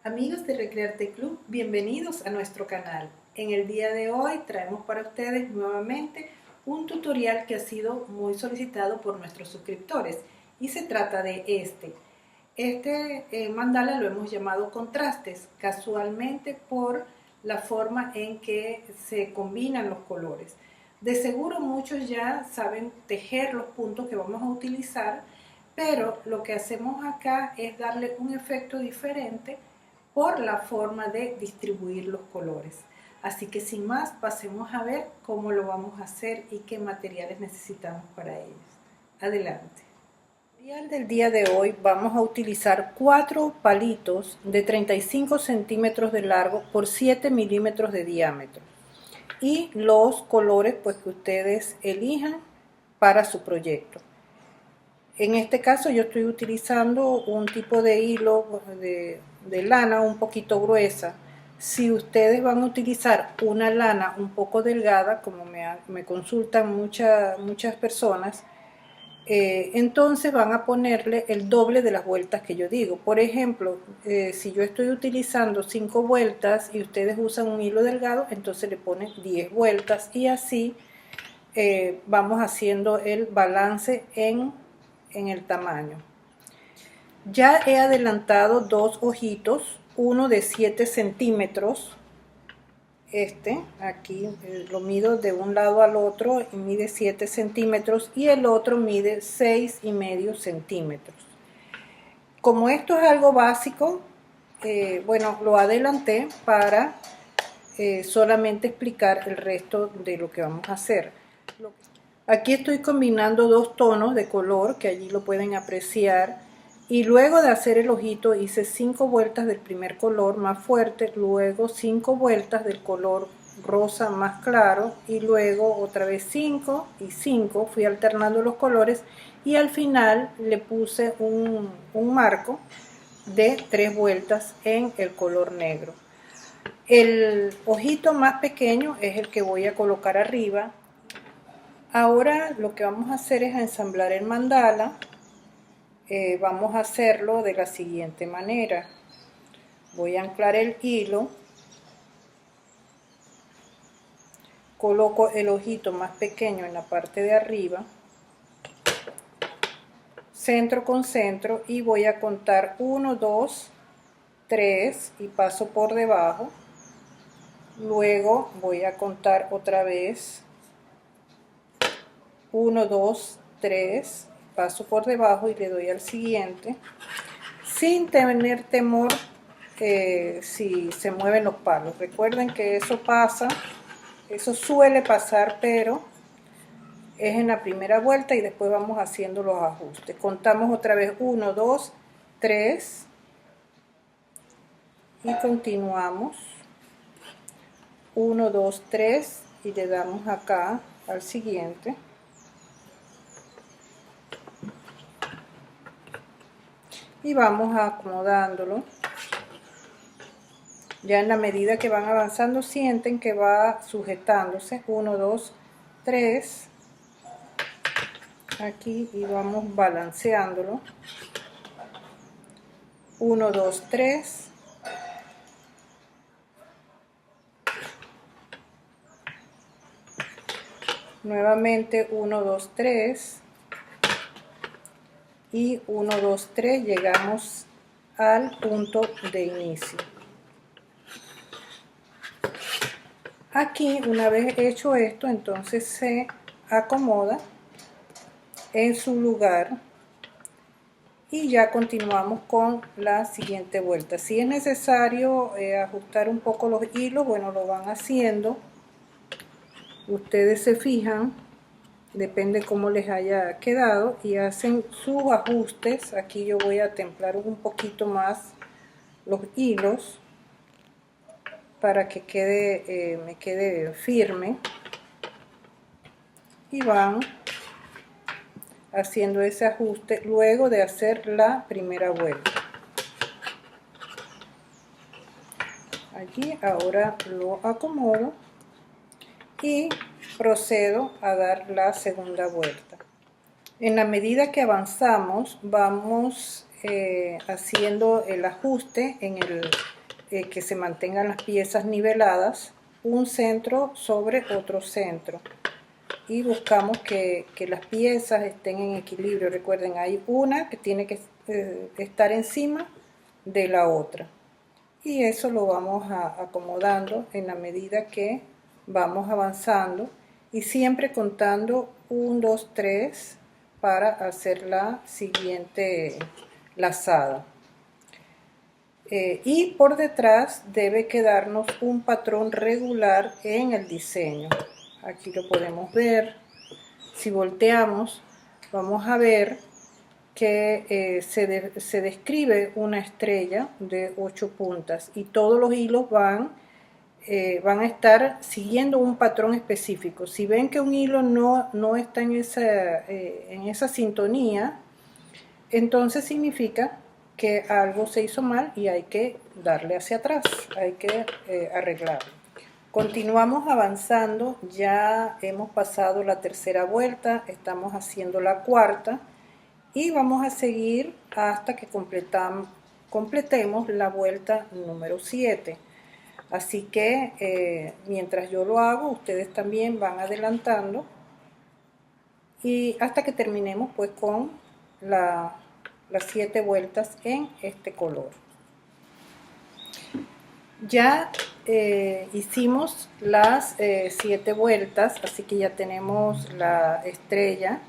Amigos de Recrearte Club, bienvenidos a nuestro canal. En el día de hoy traemos para ustedes nuevamente un tutorial que ha sido muy solicitado por nuestros suscriptores y se trata de este mandala lo hemos llamado contrastes, casualmente por la forma en que se combinan los colores. De seguro muchos ya saben tejer los puntos que vamos a utilizar, pero lo que hacemos acá es darle un efecto diferente por la forma de distribuir los colores. Así que sin más, pasemos a ver cómo lo vamos a hacer y qué materiales necesitamos para ellos. Adelante. En el material del día de hoy vamos a utilizar 4 palitos de 35 centímetros de largo por 7 milímetros de diámetro y los colores pues que ustedes elijan para su proyecto. En este caso yo estoy utilizando un tipo de hilo de lana un poquito gruesa. Si ustedes van a utilizar una lana un poco delgada, como me consultan muchas personas, entonces van a ponerle el doble de las vueltas que yo digo. Por ejemplo, si yo estoy utilizando 5 vueltas y ustedes usan un hilo delgado, entonces le ponen 10 vueltas y así vamos haciendo el balance en el tamaño. Ya he adelantado 2 ojitos, uno de 7 centímetros, aquí lo mido de un lado al otro y mide 7 centímetros y el otro mide 6,5 centímetros. Como esto es algo básico, bueno, lo adelanté para solamente explicar el resto de lo que vamos a hacer. Aquí estoy combinando 2 tonos de color que allí lo pueden apreciar y luego de hacer el ojito hice 5 vueltas del primer color más fuerte, luego 5 vueltas del color rosa más claro y luego otra vez 5 y 5, fui alternando los colores y al final le puse un marco de 3 vueltas en el color negro. El ojito más pequeño es el que voy a colocar arriba. Ahora lo que vamos a hacer es ensamblar el mandala. Vamos a hacerlo de la siguiente manera. Voy a anclar el hilo, coloco el ojito más pequeño en la parte de arriba, centro con centro y voy a contar 1, 2, 3 y paso por debajo. Luego voy a contar otra vez 1, 2, 3, paso por debajo y le doy al siguiente, sin tener temor si se mueven los palos. Recuerden que eso pasa, eso suele pasar, pero es en la primera vuelta y después vamos haciendo los ajustes. Contamos otra vez 1, 2, 3 y continuamos 1, 2, 3 y le damos acá al siguiente. Y vamos acomodándolo. Ya en la medida que van avanzando sienten que va sujetándose. 1, 2, 3 aquí y vamos balanceándolo. 1, 2, 3 nuevamente 1, 2, 3 y 1, 2, 3 llegamos al punto de inicio. Aquí una vez hecho esto, entonces se acomoda en su lugar y ya continuamos con la siguiente vuelta. Si es necesario ajustar un poco los hilos, bueno, lo van haciendo, ustedes se fijan, depende cómo les haya quedado y hacen sus ajustes. Aquí yo voy a templar un poquito más los hilos para que me quede firme y van haciendo ese ajuste luego de hacer la primera vuelta. Aquí ahora lo acomodo y procedo a dar la segunda vuelta. En la medida que avanzamos vamos haciendo el ajuste en el que se mantengan las piezas niveladas, un centro sobre otro centro, y buscamos que las piezas estén en equilibrio. Recuerden, hay una que tiene que estar encima de la otra, y eso lo vamos acomodando en la medida que vamos avanzando, y siempre contando 1, 2, 3 para hacer la siguiente lazada. Y por detrás debe quedarnos un patrón regular en el diseño. Aquí lo podemos ver. Si volteamos, vamos a ver que se describe una estrella de 8 puntas, y todos los hilos van a estar siguiendo un patrón específico. Si ven que un hilo no está en esa sintonía, entonces significa que algo se hizo mal y hay que darle hacia atrás, hay que arreglarlo. Continuamos avanzando, ya hemos pasado la tercera vuelta, estamos haciendo la cuarta, y vamos a seguir hasta que completemos la vuelta número 7. Así que mientras yo lo hago, ustedes también van adelantando, y hasta que terminemos pues con las 7 vueltas en este color. Ya hicimos las 7 vueltas, así que ya tenemos la estrella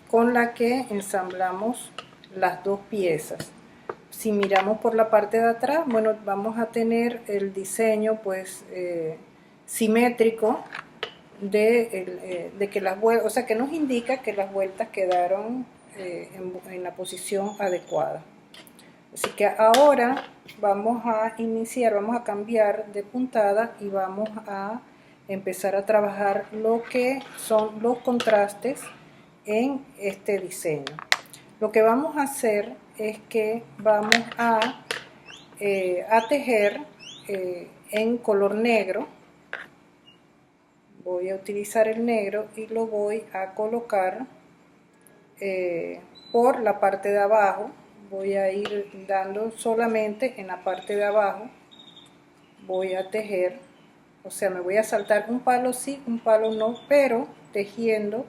con la que ensamblamos las dos piezas. Si miramos por la parte de atrás, bueno, vamos a tener el diseño pues simétrico de que las vueltas, o sea, que nos indica que las vueltas quedaron en la posición adecuada. Así que ahora vamos a iniciar, vamos a cambiar de puntada y vamos a empezar a trabajar lo que son los contrastes en este diseño. Lo que vamos a hacer es que vamos a tejer en color negro. Voy a utilizar el negro y lo voy a colocar por la parte de abajo. Voy a ir dando solamente en la parte de abajo. Voy a tejer, o sea, me voy a saltar un palo sí, un palo no, pero tejiendo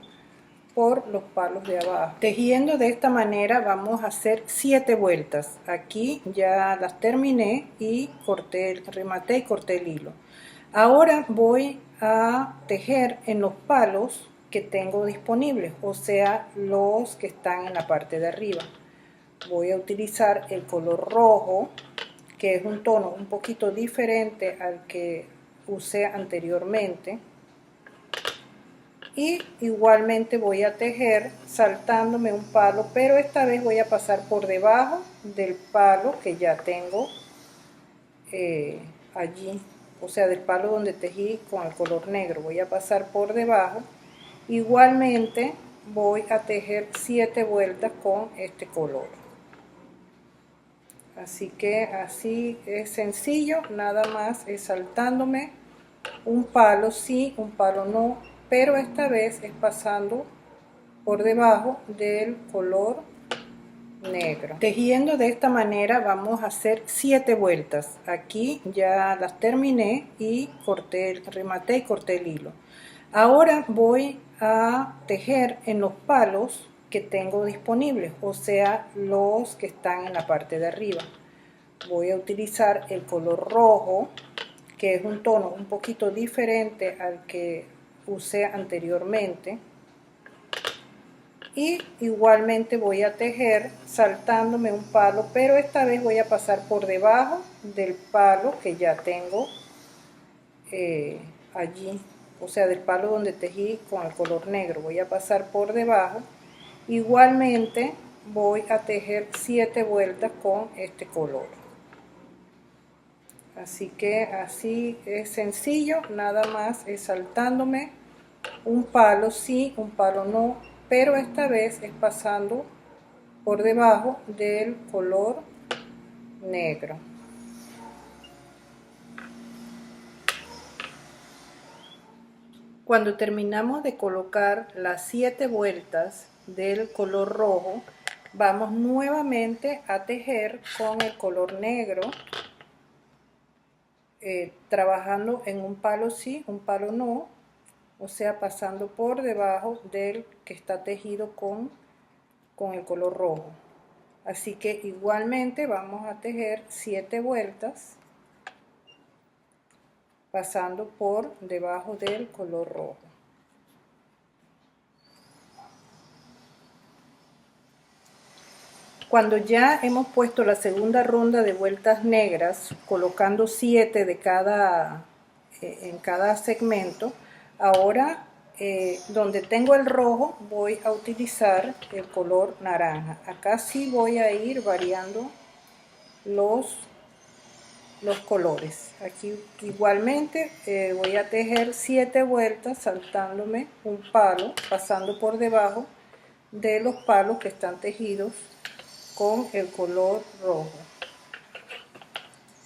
por los palos de abajo. Tejiendo de esta manera vamos a hacer 7 vueltas. Aquí ya las terminé y rematé y corté el hilo. Ahora voy a tejer en los palos que tengo disponibles, o sea, los que están en la parte de arriba. Voy a utilizar el color rojo, que es un tono un poquito diferente al que usé anteriormente. Y igualmente voy a tejer saltándome un palo, pero esta vez voy a pasar por debajo del palo que ya tengo allí, o sea, del palo donde tejí con el color negro. Voy a pasar por debajo. Igualmente voy a tejer 7 vueltas con este color. Así que así es sencillo, nada más es saltándome un palo sí, un palo no, pero esta vez es pasando por debajo del color negro. Tejiendo de esta manera vamos a hacer 7 vueltas. Aquí ya las terminé y rematé y corté el hilo. Ahora voy a tejer en los palos que tengo disponibles, o sea, los que están en la parte de arriba. Voy a utilizar el color rojo, que es un tono un poquito diferente al que usé anteriormente, y igualmente voy a tejer saltándome un palo, pero esta vez voy a pasar por debajo del palo que ya tengo allí, o sea, del palo donde tejí con el color negro. Voy a pasar por debajo. Igualmente voy a tejer 7 vueltas con este color. Así que así es sencillo, nada más es saltándome un palo sí, un palo no, pero esta vez es pasando por debajo del color negro. Cuando terminamos de colocar las 7 vueltas del color rojo, vamos nuevamente a tejer con el color negro, trabajando en un palo sí, un palo no, o sea, pasando por debajo del que está tejido con el color rojo. Así que igualmente vamos a tejer 7 vueltas pasando por debajo del color rojo. Cuando ya hemos puesto la segunda ronda de vueltas negras, colocando 7 de en cada segmento, ahora donde tengo el rojo voy a utilizar el color naranja. Acá sí voy a ir variando los colores. Aquí igualmente voy a tejer 7 vueltas saltándome un palo, pasando por debajo de los palos que están tejidos con el color rojo.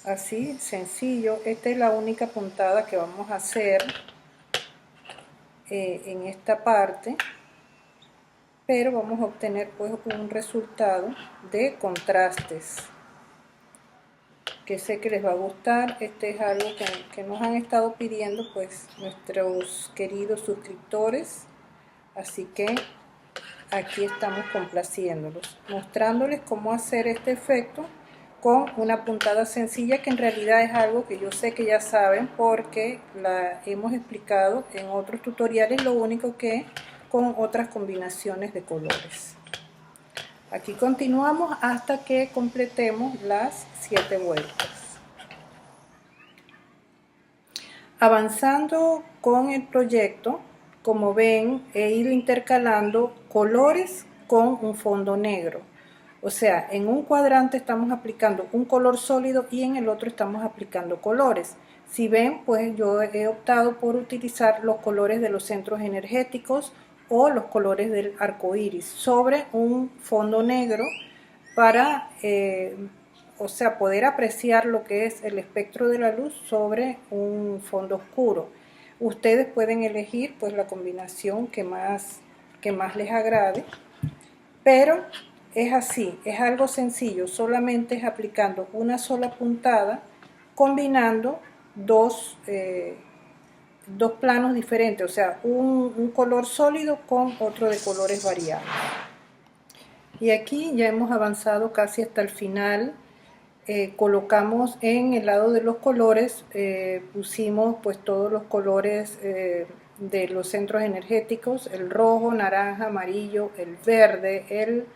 Así, sencillo. Esta es la única puntada que vamos a hacer en esta parte, pero vamos a obtener pues un resultado de contrastes que sé que les va a gustar. Este es algo que nos han estado pidiendo pues nuestros queridos suscriptores, así que aquí estamos complaciéndolos, mostrándoles cómo hacer este efecto con una puntada sencilla, que en realidad es algo que yo sé que ya saben porque la hemos explicado en otros tutoriales, lo único que con otras combinaciones de colores. Aquí continuamos hasta que completemos las 7 vueltas. Avanzando con el proyecto, como ven, he ido intercalando colores con un fondo negro. O sea, en un cuadrante estamos aplicando un color sólido y en el otro estamos aplicando colores. Si ven, pues yo he optado por utilizar los colores de los centros energéticos o los colores del arco iris sobre un fondo negro para o sea, poder apreciar lo que es el espectro de la luz sobre un fondo oscuro. Ustedes pueden elegir pues la combinación que más les agrade, pero es así, es algo sencillo, solamente es aplicando una sola puntada, combinando dos planos diferentes, o sea, un color sólido con otro de colores variados. Y aquí ya hemos avanzado casi hasta el final. Colocamos en el lado de los colores, pusimos pues todos los colores de los centros energéticos, el rojo, naranja, amarillo, el verde, el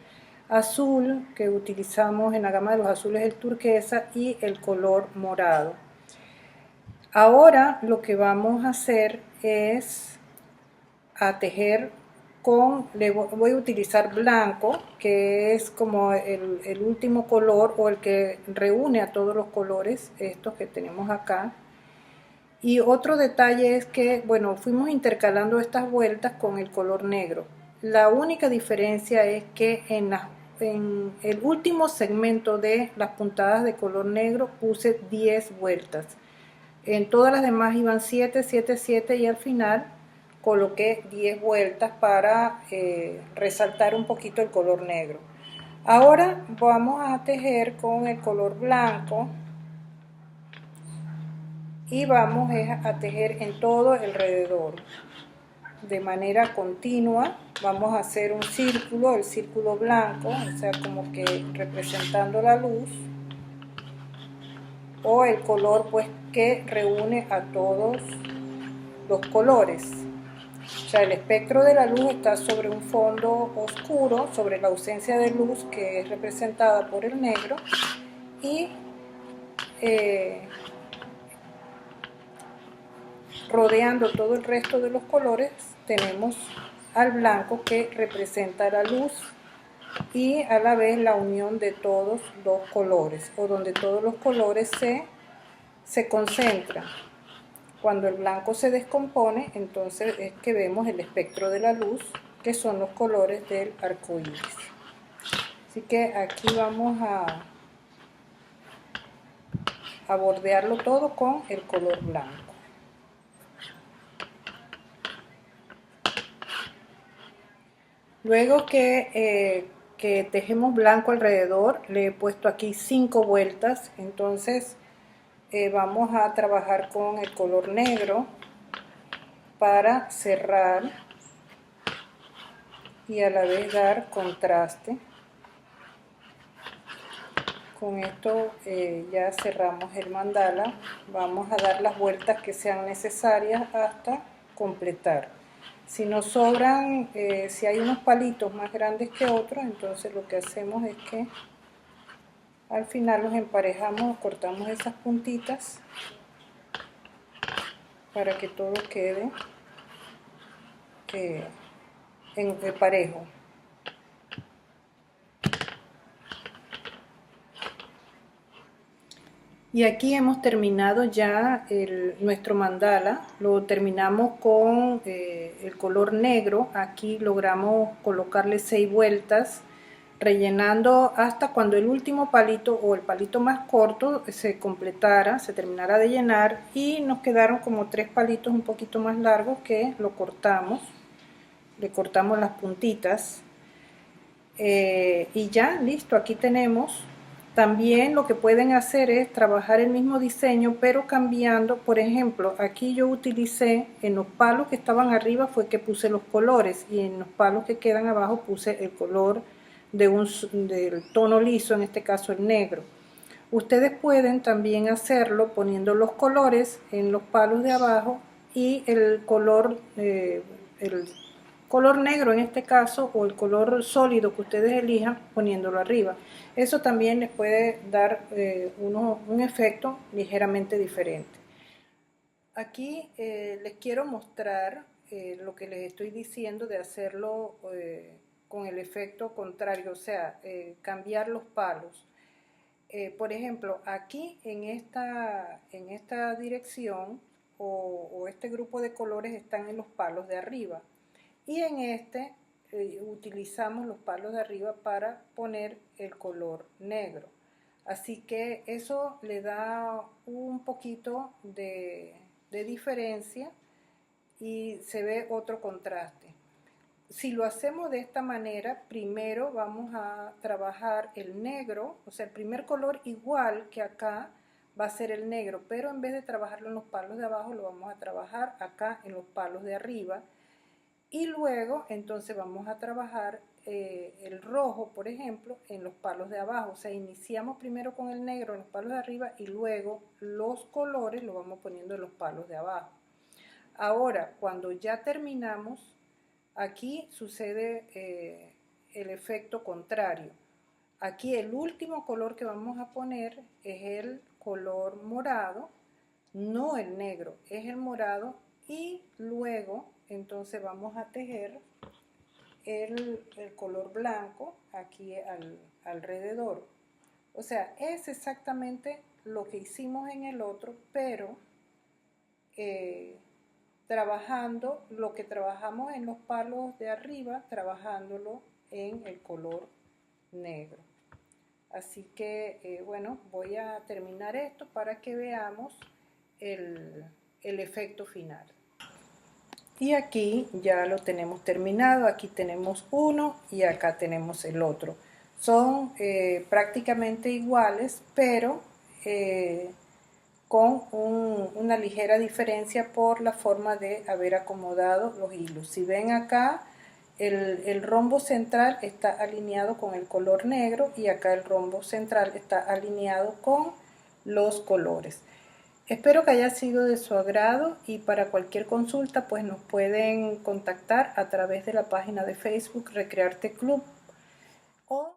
azul, que utilizamos en la gama de los azules, el turquesa, y el color morado. Ahora lo que vamos a hacer es a tejer voy a utilizar blanco, que es como el último color o el que reúne a todos los colores estos que tenemos acá. Y otro detalle es que, bueno, fuimos intercalando estas vueltas con el color negro. La única diferencia es que en el último segmento de las puntadas de color negro puse 10 vueltas. En todas las demás iban 7, 7, 7 y al final coloqué 10 vueltas para resaltar un poquito el color negro. Ahora vamos a tejer con el color blanco y vamos a tejer en todo alrededor de manera continua. Vamos a hacer un círculo, el círculo blanco, o sea, como que representando la luz, o el color pues que reúne a todos los colores. O sea, el espectro de la luz está sobre un fondo oscuro, sobre la ausencia de luz que es representada por el negro, y rodeando todo el resto de los colores tenemos al blanco, que representa la luz y a la vez la unión de todos los colores, o donde todos los colores se concentran. Cuando el blanco se descompone, entonces es que vemos el espectro de la luz, que son los colores del arco iris. Así que aquí vamos a bordearlo todo con el color blanco. Luego que que tejemos blanco alrededor. Le he puesto aquí 5 vueltas, entonces vamos a trabajar con el color negro para cerrar y a la vez dar contraste. Con esto ya cerramos el mandala. Vamos a dar las vueltas que sean necesarias hasta completar. Si nos sobran, si hay unos palitos más grandes que otros, entonces lo que hacemos es que al final los emparejamos, cortamos esas puntitas para que todo quede en parejo. Y aquí hemos terminado ya nuestro mandala. Lo terminamos con el color negro. Aquí logramos colocarle 6 vueltas, rellenando hasta cuando el último palito o el palito más corto se completara, se terminara de llenar, y nos quedaron como 3 palitos un poquito más largos que lo cortamos. Le cortamos las puntitas y ya listo. Aquí tenemos. También lo que pueden hacer es trabajar el mismo diseño pero cambiando. Por ejemplo, aquí yo utilicé, en los palos que estaban arriba fue que puse los colores, y en los palos que quedan abajo puse el color del tono liso, en este caso el negro. Ustedes pueden también hacerlo poniendo los colores en los palos de abajo y el color negro en este caso, o el color sólido que ustedes elijan, poniéndolo arriba. Eso también les puede dar un efecto ligeramente diferente. Aquí les quiero mostrar lo que les estoy diciendo de hacerlo con el efecto contrario, o sea, cambiar los palos. Por ejemplo, aquí en esta dirección o este grupo de colores están en los palos de arriba, y en este utilizamos los palos de arriba para poner el color negro. Así que eso le da un poquito de diferencia y se ve otro contraste. Si lo hacemos de esta manera, primero vamos a trabajar el negro, o sea, el primer color igual que acá va a ser el negro, pero en vez de trabajarlo en los palos de abajo, lo vamos a trabajar acá en los palos de arriba. Y luego entonces vamos a trabajar el rojo, por ejemplo, en los palos de abajo. O sea, iniciamos primero con el negro en los palos de arriba y luego los colores los vamos poniendo en los palos de abajo. Ahora, cuando ya terminamos, aquí sucede el efecto contrario. Aquí el último color que vamos a poner es el color morado, no el negro, es el morado, y luego entonces vamos a tejer el color blanco aquí alrededor. O sea, es exactamente lo que hicimos en el otro, pero trabajando lo que trabajamos en los palos de arriba, trabajándolo en el color negro. Así que bueno, voy a terminar esto para que veamos el efecto final. Y aquí ya lo tenemos terminado. Aquí tenemos uno y acá tenemos el otro. Son prácticamente iguales, pero con una ligera diferencia por la forma de haber acomodado los hilos. Si ven acá, el rombo central está alineado con el color negro, y acá el rombo central está alineado con los colores. Espero que haya sido de su agrado, y para cualquier consulta pues nos pueden contactar a través de la página de Facebook Recrearte Club o